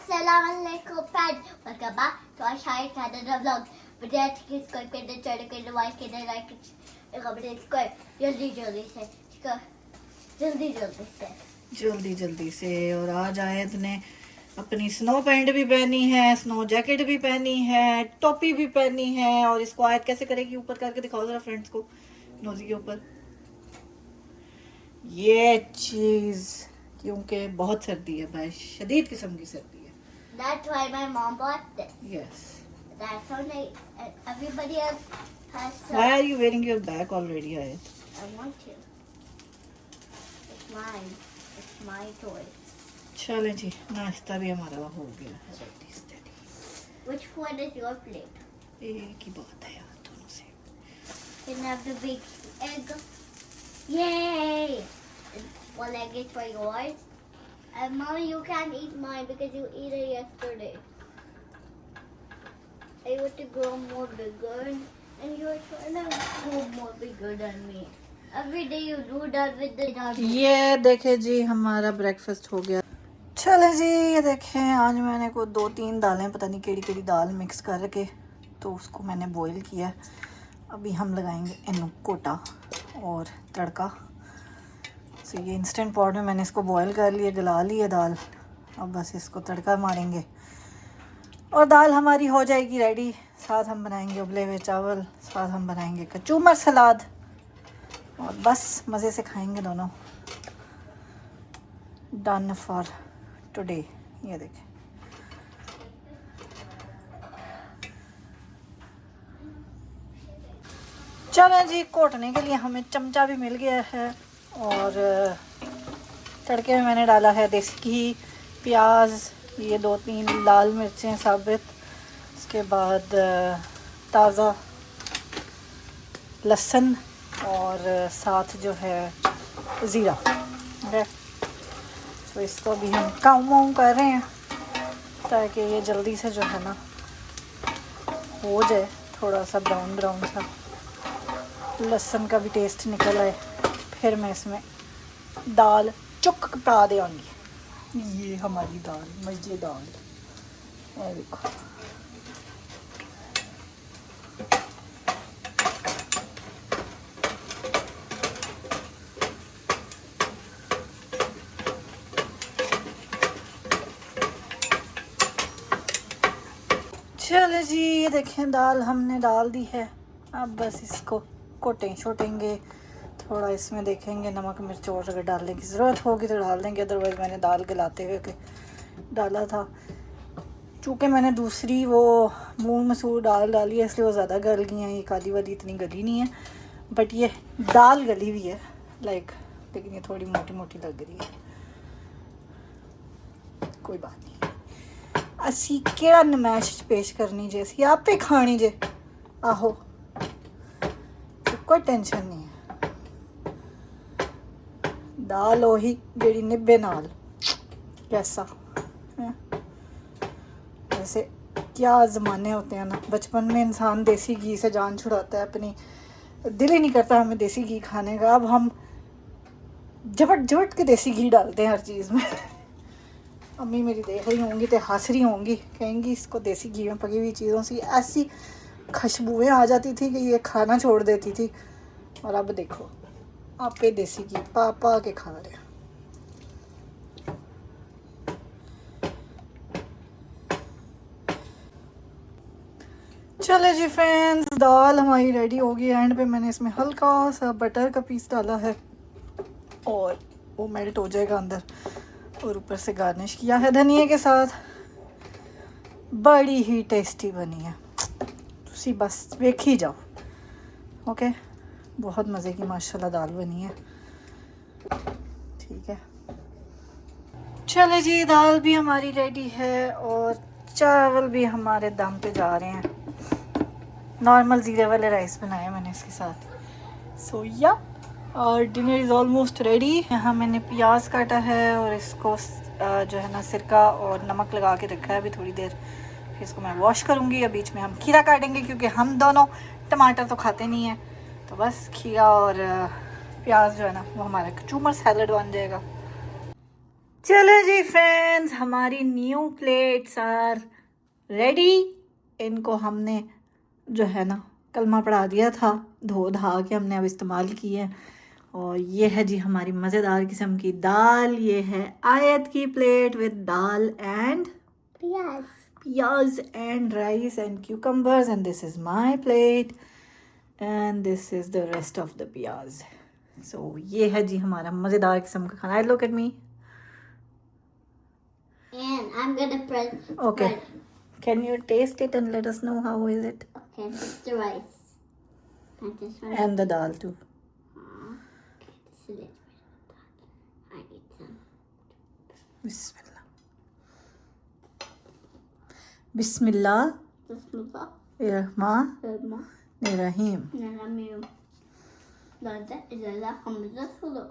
Assalamualaikum friends. Welcome back to our Shahid Canada vlog. विद्यार्थी की score के अंदर चढ़ के वाइस के अंदर लाइक अपने स्कोर जल्दी से। और आज आयत ने अपनी स्नो पैंट भी पहनी है, स्नो जैकेट भी पहनी है, टोपी भी पहनी है। और इसको आयत कैसे करेगी, ऊपर करके दिखाओ जरा फ्रेंड्स को, नोजी के ऊपर ये चीज, क्योंकि बहुत सर्दी है भाई, शदीद किस्म की सर्दी है। That's why my mom bought this. Yes. That's so nice. And everybody else has some. Why are you wearing your bag already, Ayat? I want to. It's mine. It's my toy. चलें जी, नाश्ता भी हमारा हो गया है। Ready steady. Which one is your plate? एक ही बात है यार दोनों से। Can I have the big egg? Yay! One egg is for yours. And Mommy, you can't eat mine because you ate it yesterday. I want to grow more bigger, and you're trying to grow more bigger than me. Every day you do that with the dog. ये देखे जी, हमारा breakfast हो गया। चले जी, ये देखें, आज मैंने को 2-3 दालें, पता नहीं केड़ी केड़ी दाल मिक्स करके तो उसको मैंने बॉईल किया। अभी हम लगाएंगे इन्नू कोटा और तड़का। तो ये इंस्टेंट पॉट में मैंने इसको बॉईल कर लिया, गला लिया दाल। अब बस इसको तड़का मारेंगे और दाल हमारी हो जाएगी रेडी। साथ हम बनाएंगे उबले हुए चावल, साथ हम बनाएंगे कचूमर सलाद और बस मज़े से खाएंगे दोनों। Done for today. ये देखें, चलो जी, कोटने के लिए हमें चमचा भी मिल गया है और तड़के में मैंने डाला है देसी घी, प्याज, ये 2-3 लाल मिर्चें साबित, उसके बाद ताज़ा लहसुन और साथ जो है ज़ीरा। ठीक है, तो इसको अभी हम काउं कर रहे हैं ताकि ये जल्दी से जो है ना हो जाए, थोड़ा सा ब्राउन ब्राउन सा, लहसुन का भी टेस्ट निकल आए। फिर मैं इसमें दाल चुक पा देंगी। ये हमारी दाल, मज़ेदार। ये देखो, चले जी, ये देखें दाल हमने डाल दी है। अब बस इसको छोटेंगे थोड़ा, इसमें देखेंगे नमक मिर्च और अगर डालने की ज़रूरत होगी तो डाल देंगे, अदरवाइज़ मैंने दाल गलाते हुए के डाला था। चूँकि मैंने दूसरी वो मूंग मसूर दाल डाली है इसलिए वो ज़्यादा गल गई हैं, ये काली वाली इतनी गली नहीं है, बट ये दाल गली हुई है लाइक, लेकिन ये थोड़ी मोटी मोटी लग रही है। कोई बात नहीं, असी केड़ा नमैश पेश करनी जे, असी आपे खानी जे। आहो, तो कोई टेंशन नहीं है। दाल ओही जेड़ी निब्बे नाल, कैसा है? वैसे क्या ज़माने होते हैं ना, बचपन में इंसान देसी घी से जान छुड़ाता है अपनी, दिल ही नहीं करता हमें देसी घी खाने का। अब हम झपट के देसी घी डालते हैं हर चीज़ में। अम्मी मेरी देख रही होंगी तो हंस रही होंगी, कहेंगी इसको देसी घी में पकी हुई चीज़ों से ऐसी खुशबुएँ आ जाती थी कि ये खाना छोड़ देती थी। और अब देखो, आपे देसी घी पा के खा रहे हैं। चले जी फ्रेंड्स, दाल हमारी रेडी हो गई। एंड पे मैंने इसमें हल्का सा बटर का पीस डाला है और वो मेल्ट हो जाएगा अंदर, और ऊपर से गार्निश किया है धनिया के साथ। बड़ी ही टेस्टी बनी है, तुसी बस वेख ही जाओ। ओके, बहुत मज़े की माशाल्लाह दाल बनी है। ठीक है, चले जी, दाल भी हमारी रेडी है और चावल भी हमारे दम पे जा रहे हैं। नॉर्मल ज़ीरे वाले राइस बनाए मैंने इसके साथ। सो या, और डिनर इज़ ऑलमोस्ट रेडी। यहाँ मैंने प्याज काटा है और इसको जो है ना सिरका और नमक लगा के रखा है अभी थोड़ी देर। फिर इसको मैं वॉश करूँगी। या बीच में हम खीरा काटेंगे क्योंकि हम दोनों टमाटर तो खाते नहीं हैं, तो बस खीरा और प्याज जो है ना वो हमारा कचूमर सैलड बन जाएगा। चले जी फ्रेंड्स, हमारी न्यू प्लेट्स आर रेडी। इनको हमने जो है ना कलमा पढ़ा दिया था, धो धा के हमने अब इस्तेमाल किए हैं। और ये है जी हमारी मज़ेदार किस्म की दाल। ये है आयत की प्लेट विद दाल एंड प्याज and rice and cucumbers, and this is my plate and this is the rest of the प्याज। सो ये है जी हमारा मज़ेदार किस्म का खाना। Look at me. And I'm gonna press. Okay. Spread. Can you taste it and let us know how is it? Okay, this is the rice. And this one. And the dal too. Okay, this is it. I eat some. Bismillah. Bismillah. Bismillah. Rahman Rahim. Naramir. Laza izala hamza sulu.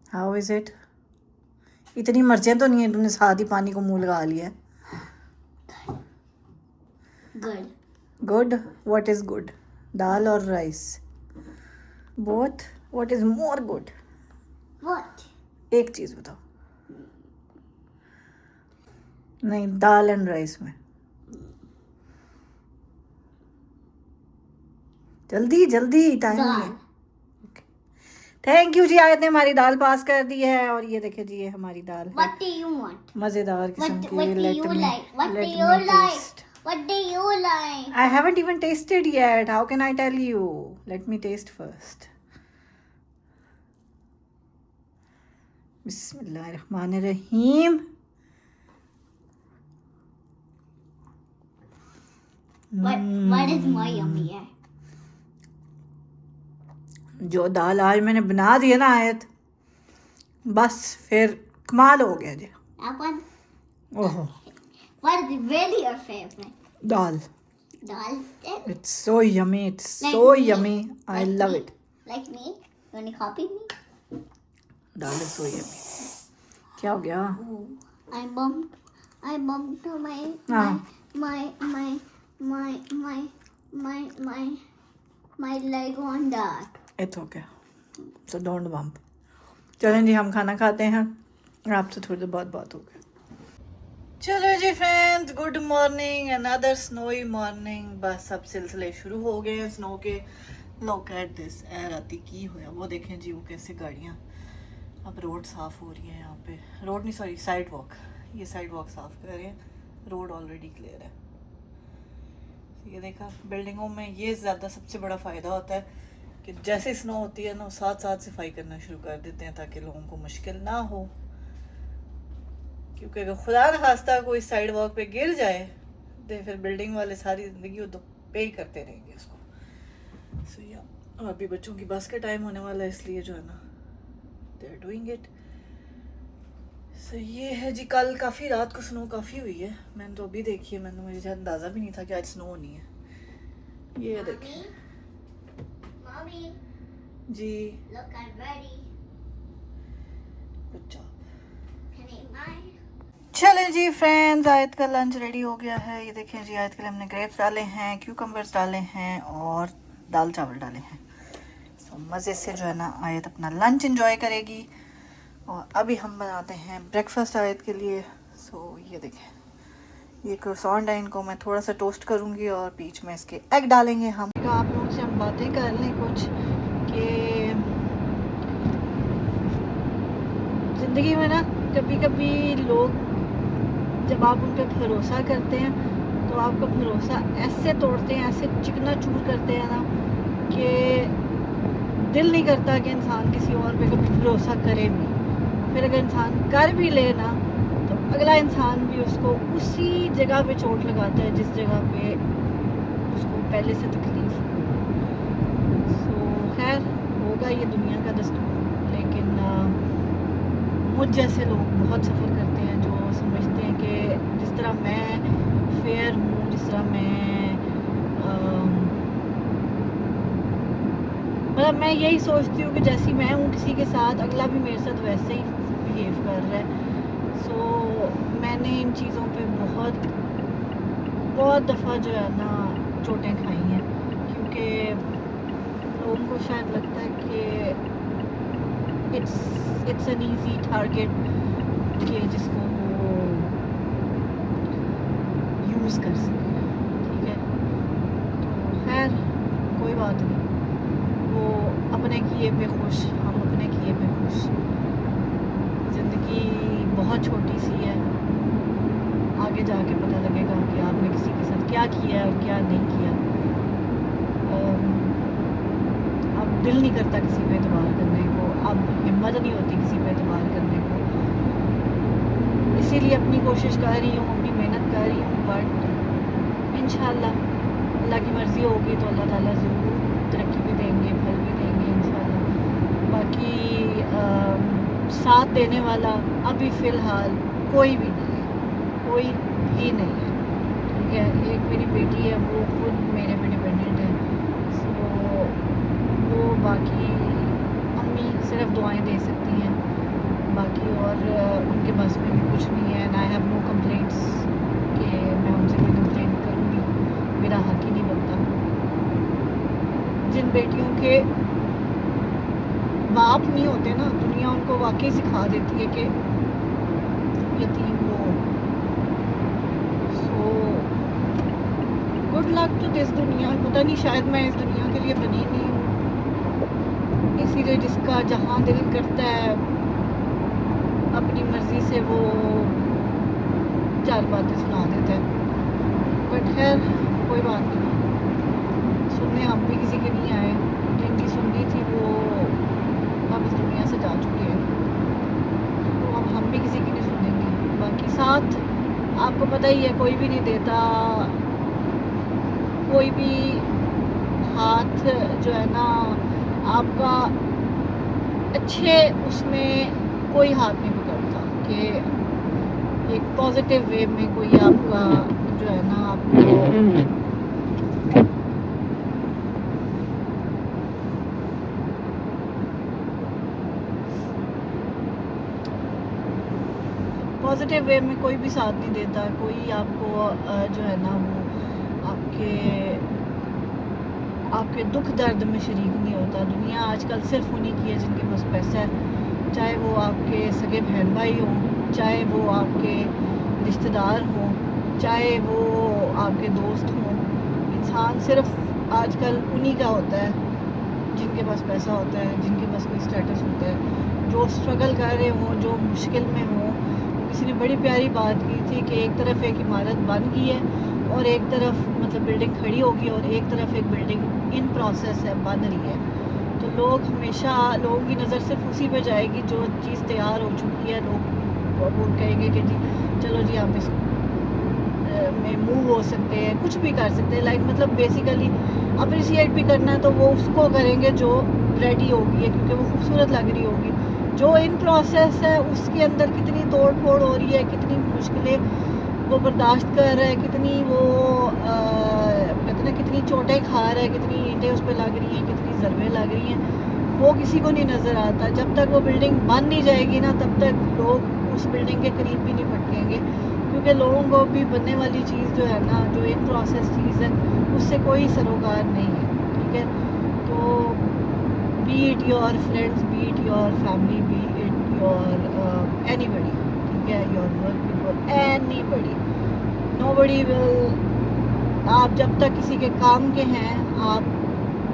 How is it? इतनी मिर्चें तो नहीं है, तुमने साथ ही पानी को मुंह लगा लिया है। Good. Good. What is good? दाल और rice? Both. What is more good? What? एक चीज बताओ। नहीं, दाल एंड राइस में। जल्दी जल्दी, टाइम नहीं है। थैंक यू जी, आयत ने हमारी दाल पास कर दी है। और ये देखिए जी, ये हमारी दाल है। What do you want? मजेदार किस्म की। What do Let you me- like? What do let you me like? taste. What do you like? I haven't even tasted yet. How can I tell you? Let me taste first. Bismillahirrahmanirrahim. What is more yummy? जो दाल आज मैंने बना दी है ना आयत, बस फिर कमाल हो गया जी। That one? ओहो, What is really your favorite? Dal. Dal stick? It's so yummy. It's Like so me. yummy. I Like love me. it. Like me? You wanna copy me? Dal is so yummy. क्या हो गया? I bumped to हाँ। my leg on that. It's okay. So don't bump. चलें जी, हम खाना खाते हैं। आपसे थोड़ी देर बाद बात हो गई। चलो जी friends, good morning. Another snowy morning. बस अब सिलसिले शुरू हो गए हैं स्नो के। Look at this. ए राती की होया वो देखें जी, वो कैसे गाड़ियाँ अब रोड साफ़ हो रही है यहाँ पे। रोड नहीं, सॉरी, साइड वॉक। ये साइड वॉक साफ़ कर रहे हैं। रोड ऑलरेडी क्लियर है। ये देखा, बिल्डिंगों में ये ज़्यादा सबसे बड़ा फ़ायदा होता है कि जैसे स्नो होती है ना, साथ साथ सफाई करना शुरू कर देते हैं ताकि लोगों को मुश्किल ना हो। क्योंकि अगर खुदा न खास्ता कोई साइड वॉक पे गिर जाए तो फिर बिल्डिंग वाले सारी ज़िंदगी वो तो पे ही करते रहेंगे उसको। सो या, और अभी बच्चों की बस का टाइम होने वाला है, इसलिए जो है ना दे आर डूइंग इट। सो ये है जी। कल काफ़ी रात को स्नो काफ़ी हुई है। मैंने तो अभी देखी है, मुझे अंदाज़ा भी नहीं था कि आज स्नो होनी है। ये देखिए Mommy, जी। look, I'm ready. Good job. Can I eat mine? चलें जी फ्रेंड्स, आयत का लंच रेडी हो गया है। ये देखें जी, आयत के लिए हमने ग्रेप्स डाले हैं, क्यूकम्बर्स डाले हैं और दाल चावल डाले हैं। सो मज़े से जो है ना आयत अपना लंच एंजॉय करेगी। और अभी हम बनाते हैं ब्रेकफास्ट आयत के लिए। सो ये देखें, ये क्रोसॉन है, इनको मैं थोड़ा सा टोस्ट करूँगी और बीच में इसके एग डालेंगे। हम आप लोगों से हम बातें कर लें कुछ कि ज़िंदगी में ना कभी कभी लोग जब आप उन पर भरोसा करते हैं तो आपका भरोसा ऐसे तोड़ते हैं, ऐसे चिकना चूर करते हैं ना कि दिल नहीं करता कि इंसान किसी और पे कभी भरोसा करे भी। फिर अगर इंसान कर भी ले ना तो अगला इंसान भी उसको उसी जगह पे चोट लगाता है जिस जगह पे उसको पहले से तकलीफ हो। सो खैर, होगा ये दुनिया का दस्तूर। लेकिन मुझ जैसे लोग बहुत सफ़र करते हैं जो समझते हैं कि जिस तरह मैं फेयर हूँ, जिस तरह मतलब मैं यही सोचती हूँ कि जैसी मैं हूँ किसी के साथ, अगला भी मेरे साथ वैसे ही बिहेव कर रहा है। सो मैंने इन चीज़ों पे बहुत दफ़ा जो है ना चोटें खाई हैं, क्योंकि लोगों को शायद लगता है कि इट्स एन ईजी टारगेट कि जिसको वो यूज़ कर सके, ठीक है। तो खैर कोई बात नहीं, वो अपने किए पे खुश, हम अपने किए पे खुश। ज़िंदगी बहुत छोटी सी है, आगे जाके पता लगेगा कि आपने किसी के साथ क्या किया और क्या नहीं किया। अब दिल नहीं करता किसी पे एतबार करने को, अब हिम्मत नहीं होती किसी पे एतबार करने को, इसीलिए अपनी कोशिश कर रही हूँ, अपनी मेहनत कर रही हूँ। बट इंशाल्लाह अल्लाह की मर्ज़ी होगी तो अल्लाह ताला ज़रूर तरक्की भी देंगे, फल भी देंगे इंशाल्लाह। बाकी साथ देने वाला अभी फ़िलहाल कोई भी नहीं है, कोई भी नहीं है, ठीक है। एक मेरी बेटी है, वो खुद मेरे पे डिपेंडेंट है, सो वो बाकी अम्मी सिर्फ दुआएं दे सकती हैं, बाकी और उनके बस में भी कुछ नहीं है। And I have no complaints कि मैं उनसे कोई कंप्लेंट करूँगी, मेरा हक ही नहीं बनता। जिन बेटियों के बाप नहीं होते ना, दुनिया उनको वाकई सिखा देती है कि यतीम हो। So good luck to this दुनिया। पता नहीं, शायद मैं इस दुनिया के लिए बनी नहीं हूँ, इसीलिए जिसका जहाँ दिल करता है अपनी मर्ज़ी से वो चार बातें सुना देता है। बट खैर कोई बात नहीं, सुनने हम भी किसी के नहीं आए, जिनकी सुननी थी वो अब इस दुनिया से जा चुके हैं, तो अब हम भी किसी की नहीं सुनेंगे। बाकी साथ आपको पता ही है, कोई भी नहीं देता, कोई भी हाथ जो है ना आपका अच्छे उसमें कोई हाथ नहीं पकड़ता कि एक पॉजिटिव वे में कोई आपका जो है ना आपको पॉजिटिव वे में कोई भी साथ नहीं देता, कोई आपको जो है ना वो आपके दुख दर्द में शरीक नहीं होता। दुनिया आजकल सिर्फ उन्हीं की है जिनके पास पैसा है, चाहे वो आपके सगे बहन भाई हों, चाहे वो आपके रिश्तेदार हों, चाहे वो आपके दोस्त हों। इंसान सिर्फ आजकल उन्हीं का होता है जिनके पास पैसा होता है, जिनके पास कोई स्टेटस होता है, जो स्ट्रगल कर रहे हों, जो मुश्किल में हों। किसी ने बड़ी प्यारी बात की थी कि एक तरफ एक इमारत बन गई है और एक तरफ मतलब बिल्डिंग खड़ी होगी और एक तरफ एक बिल्डिंग इन प्रोसेस है, बन रही है। तो लोग हमेशा, लोगों की नज़र सिर्फ उसी पे जाएगी जो चीज़ तैयार हो चुकी है। लोग वो कहेंगे कि जी चलो जी आप इस में मूव हो सकते हैं, कुछ भी कर सकते हैं, लाइक मतलब बेसिकली अप्रिशिएट भी करना है तो वो उसको करेंगे जो रेडी होगी है, क्योंकि वो खूबसूरत लग रही होगी। जो इन प्रोसेस है उसके अंदर कितनी तोड़ फोड़ हो रही है, कितनी मुश्किलें वो बर्दाश्त कर रहा है, कितनी वो कहते हैं कितनी चोटें खा रहा है, कितनी ईंटें उस पर लग रही हैं, कितनी ज़रबें लग रही हैं, वो किसी को नहीं नज़र आता। जब तक वो बिल्डिंग बन नहीं जाएगी ना, तब तक लोग उस बिल्डिंग के करीब भी नहीं फटकेंगे, क्योंकि लोगों को भी बनने वाली चीज़ जो है ना, जो इन प्रोसेस चीज़ है, उससे कोई सरोकार नहीं है, ठीक है। तो B it your friends, B it your family, B it your anybody, ठीक है, your work people, anybody, nobody will. आप जब तक किसी के काम के हैं आप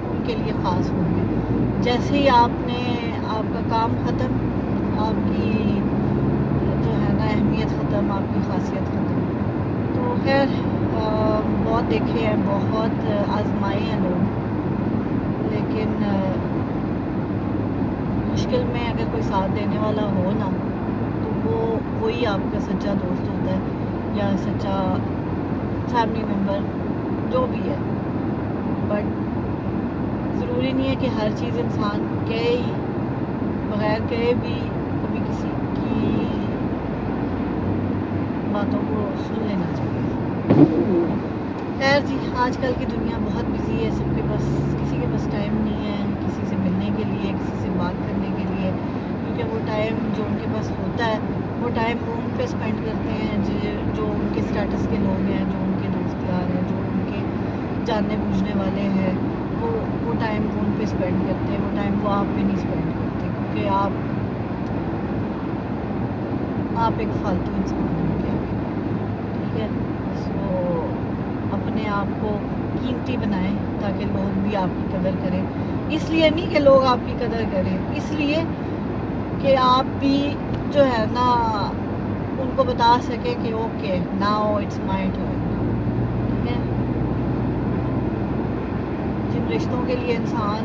उनके लिए ख़ास होंगे। जैसे ही आपका काम ख़त्म, आपकी जो है ना अहमियत ख़त्म, आपकी ख़ासियत ख़त्म। तो खैर बहुत देखे हैं, बहुत आजमाए हैं लोग, लेकिन मुश्किल में अगर कोई साथ देने वाला हो ना, तो वो वही आपका सच्चा दोस्त होता है या सच्चा फैमिली मेम्बर, जो भी है। बट ज़रूरी नहीं है कि हर चीज़ इंसान कहे ही, बगैर कहे भी कभी किसी की बातों को सुन लेना चाहिए। खैर जी, आजकल की दुनिया बहुत बिजी है, सबके पास, किसी के पास टाइम नहीं है किसी से मिलने के लिए, किसी से बात करने के लिए, क्योंकि वो टाइम जो उनके पास होता है वो टाइम वो उन पे स्पेंड करते हैं जो उनके स्टेटस के लोग हैं, जो उनके दोस्त यार हैं, जो उनके जानने बूझने वाले हैं, वो टाइम वो उन पे स्पेंड करते हैं, वो टाइम वो आप पे नहीं स्पेंड करते, क्योंकि आप आप एक फालतू इंसान हो गया, ठीक है। सो अपने आप को कीमती बनाएं ताकि लोग भी आपकी कदर करें। इसलिए नहीं कि लोग आपकी कदर करें, इसलिए कि आप भी जो है ना उनको बता सके कि okay now it's my turn, ठीक है। जिन रिश्तों के लिए इंसान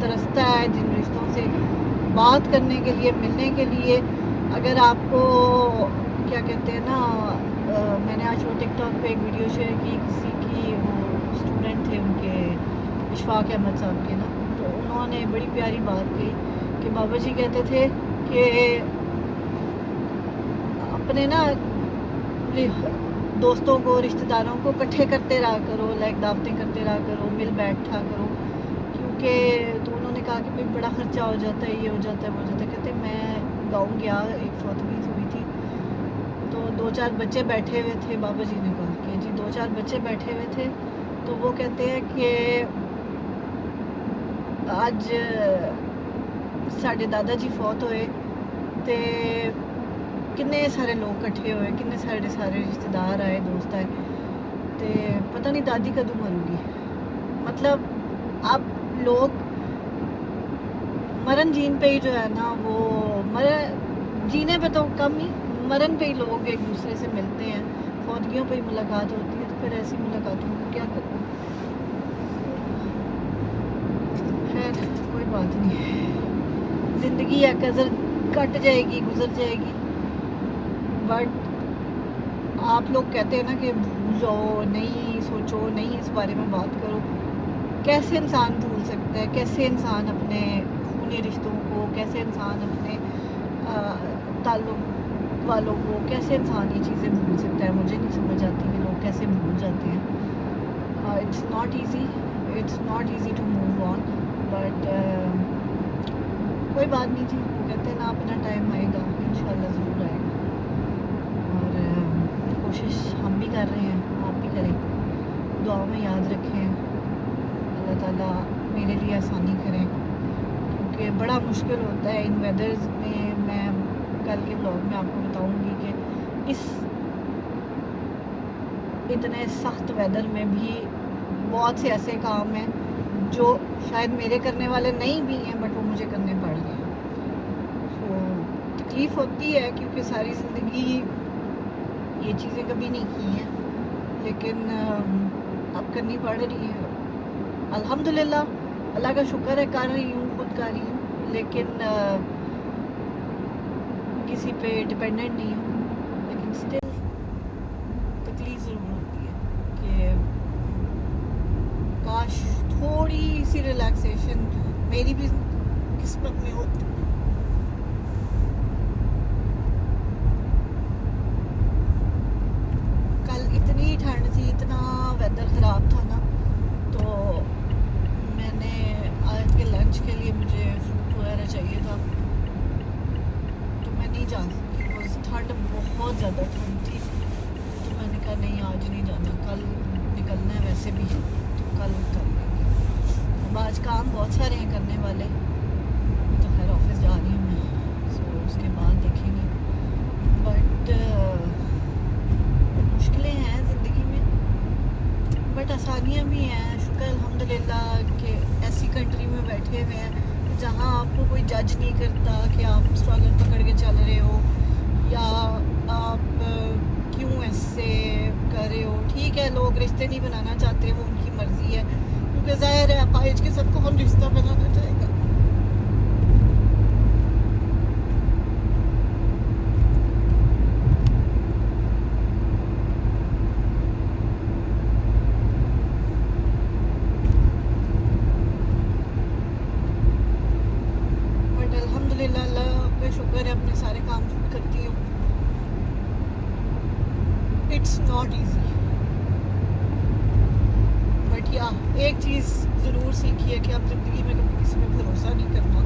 तरसता है, जिन रिश्तों से बात करने के लिए, मिलने के लिए, अगर आपको क्या कहते हैं ना, मैंने आज वो टिकटॉक पे एक वीडियो शेयर की किसी की, वो स्टूडेंट थे उनके, इशफाक अहमद साहब के ना, तो उन्होंने बड़ी प्यारी बात कही कि बाबा जी कहते थे कि अपने ना दोस्तों को, रिश्तेदारों को इकट्ठे करते रहा करो, लाइक दावतें करते रहा करो, मिल बैठा करो, क्योंकि तो उन्होंने कहा कि भाई बड़ा खर्चा हो जाता है, ये हो जाता है, वो हो जाता है। कहते मैं गाँव गया, एक फौतगी हुई थी, तो 2-4 बच्चे बैठे हुए थे, बाबा जी ने कहा कि जी 2-4 बच्चे बैठे हुए थे, तो वो कहते हैं कि आज साढ़े दादा जी फौत होए ते किन्ने सारे लोग इकट्ठे होए, किन्ने सारे रिश्तेदार आए, दोस्त आए, ते पता नहीं दादी कदों मरूगी। मतलब अब लोग मरन जीन पे ही जो है ना, वो मरन जीने पे तो कम ही, मरन पे ही लोग एक दूसरे से मिलते हैं, फौतगियों पे ही मुलाकात होती है, तो फिर ऐसी मुलाकातों को क्या करूँ। खैर कोई बात नहीं है, ज़िंदगी है, कदर कट जाएगी, गुजर जाएगी। बट आप लोग कहते हैं ना कि भूल जाओ, नहीं सोचो, नहीं इस बारे में बात करो। कैसे इंसान भूल सकता है, कैसे इंसान अपने खूनी रिश्तों को, कैसे इंसान अपने ताल्लुक वालों को, कैसे इंसान ये चीज़ें भूल सकता है। मुझे नहीं समझ आती कि लोग कैसे भूल जाते हैं। It's not easy to move on, but कोई बात नहीं जी, वो कहते हैं ना अपना टाइम आएगा, इंशाल्लाह ज़रूर आएगा। और कोशिश हम भी कर रहे हैं, आप भी करें, दुआ में याद रखें, अल्लाह ताला मेरे लिए आसानी करें, क्योंकि बड़ा मुश्किल होता है इन वेदर्स में। मैं कल के ब्लॉग में आपको बताऊंगी कि इस इतने सख्त वेदर में भी बहुत से ऐसे काम हैं जो शायद मेरे करने वाले नहीं भी हैं, बट वो मुझे करने पड़ रहे हैं। तो तकलीफ़ होती है, क्योंकि सारी ज़िंदगी ये चीज़ें कभी नहीं की हैं, लेकिन अब करनी पड़ रही है। अल्हम्दुलिल्लाह, अल्लाह का शुक्र है, कर रही हूँ, खुद कर रही हूँ, लेकिन किसी पे डिपेंडेंट नहीं हूँ, लेकिन स्टिल तकलीफ ज़रूर होती है कि काश थोड़ी सी रिलैक्सेशन मेरी भी किस्मत में होती। कल इतनी ठंड थी, इतना वेदर ख़राब था ना, तो मैंने आज के लंच के लिए मुझे फ्रूट वगैरह चाहिए था, तो मैं नहीं जा सकी, बिकॉज ठंड बहुत ज़्यादा ठंड थी। तो मैंने कहा नहीं आज नहीं जाना, कल निकलना है वैसे भी, तो कल कर लेंगे। अब आज काम बहुत सारे हैं करने वाले, तो खैर ऑफिस जा रही हूँ मैं, सो उसके बाद देखेंगे। बट मुश्किलें हैं ज़िंदगी में, बट आसानियाँ भी हैं, शुक्र अल्हम्दुलिल्लाह कि ऐसी कंट्री में बैठे हुए हैं जहाँ आपको कोई जज नहीं करता कि आप स्ट्रगल पकड़ के चल रहे हो, या आप क्यों ऐसे कर रहे हो। ठीक है, लोग रिश्ते नहीं बनाना चाहते, वो उनकी मर्ज़ी है, क्योंकि ज़ाहिर है पाइज के सबको हम रिश्ता बनाना चाहेगा। अल्लाह का शुक्र है, अपने सारे काम खुद करती हूँ। इट्स नॉट ईजी, बट या एक चीज़ ज़रूर सीखी है कि आप ज़िंदगी में कभी किसी पे भरोसा नहीं करना,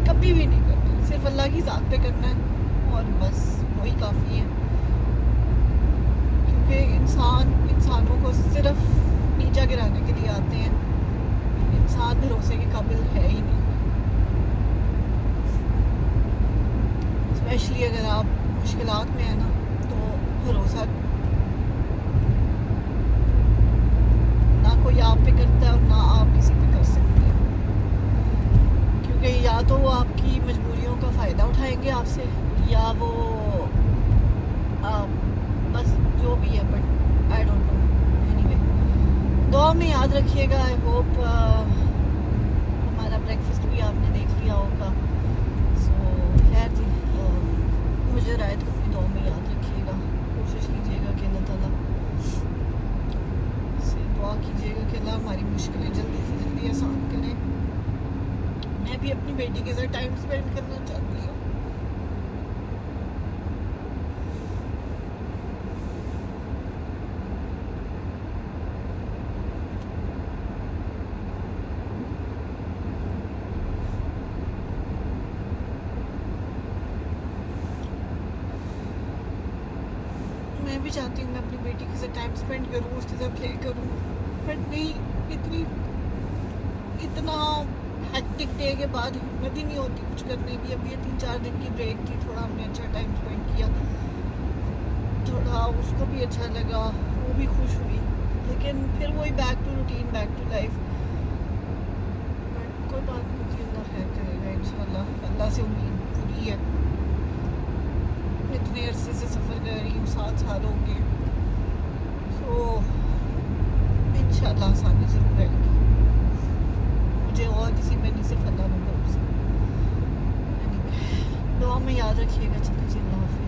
कभी भी नहीं करना, सिर्फ अल्लाह की ज़ात पे करना है, और बस वही काफ़ी है। क्योंकि इंसानों को सिर्फ नीचा गिराने के लिए आते हैं, इंसान भरोसे के काबिल है ही नहीं। स्पेशली अगर आप मुश्किलात में है ना, तो भरोसा ना कोई आप पे करता है और ना आप किसी पे कर सकते हैं, क्योंकि या तो वो आपकी मजबूरियों का फ़ायदा उठाएंगे आपसे, या वो बस जो भी है, but I don't know. Anyway, दुआ में याद रखिएगा। आई होप हमारा ब्रेकफास्ट भी आपने देख लिया होगा। सो खैर जी, मुझे रायत को अपनी दुआ में याद रखिएगा। कोशिश कीजिएगा कि अल्लाह ताला से दुआ कीजिएगा कि अल्लाह हमारी मुश्किलें जल्दी से जल्दी आसान करें। मैं भी अपनी बेटी के साथ टाइम स्पेंड करना चाहती हूँ। मैं भी चाहती हूँ मैं अपनी बेटी के साथ टाइम स्पेंड करूँ, उसके साथ प्ले करूँ, बट नहीं, इतना हेक्टिक डे के बाद हिम्मत ही नहीं होती कुछ करने की। अभी ये 3-4 दिन की ब्रेक थी, थोड़ा हमने अच्छा टाइम स्पेंड किया, थोड़ा उसको भी अच्छा लगा, वो भी खुश हुई, लेकिन फिर वही back to routine, back to life. But कोई बात नहीं जी, अल्लाह खैर करेगा इंशाल्लाह। अल्लाह से उम्मीद पूरी है। इतने अरसे से सफ़र कर रही हूँ, 7 साल हो गए, सो इंशाल्लाह आसानी ज़रूर आएगी मुझे, और किसी पे नहीं, सिर्फ अल्लाह में भरोसा। दुआ में याद रखिएगा। चलिए जी, अल्लाह हाफ़िज़।